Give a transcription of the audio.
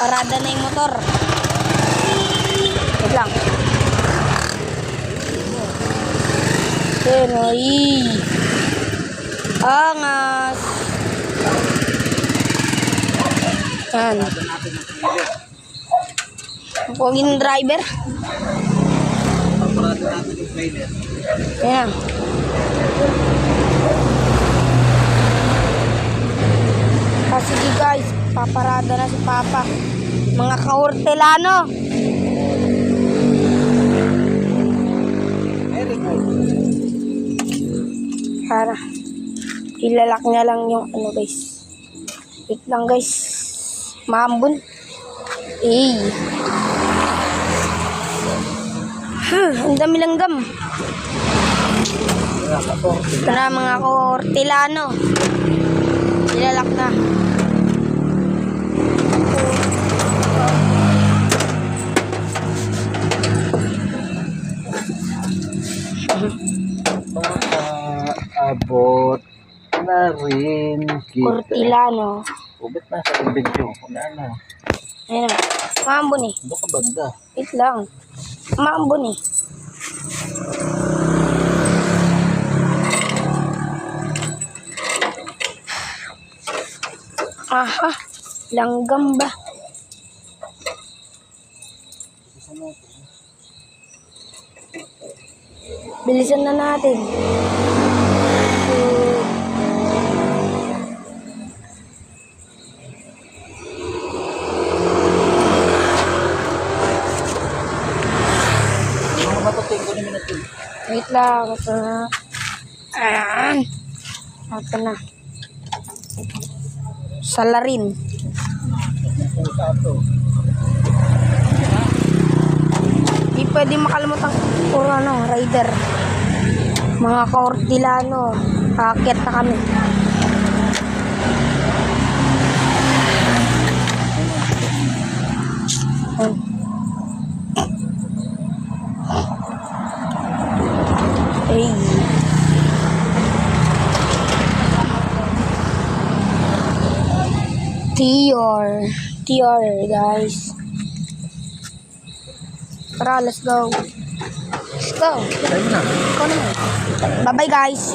Parada na yung motor. Wait lang. Penoy. Angas. Yan. Ang poging driver. Parada natin yung trailer. Yan. Sige guys, paparada na si Papa. Mga ka-hortelano. Very good. Para ilalak niya lang yung ano guys. Wait lang guys. Maambun. Ang dami langgam. Ito na mga ka-hortelano. Ilalak na. Abot na rin kita. Hortelano. Ubit na sa video. Wala na. Ayan na. Maambun eh. Ano ka banda? Wait lang. Maambun eh. Aha. Langgam ba? Bilisan na natin. Ano ba ito? Tingko namin natin. Wait lang. Ito na. Ayan. Ito na. Salarin. Puta ito. Di pwede makalimutan kung ano, rider. Mga ka-hortelano. Aakyat na kami. Hey. TR guys. Tara, let's go. Let's go. Tayo na. Ikaw naman. Bye-bye guys.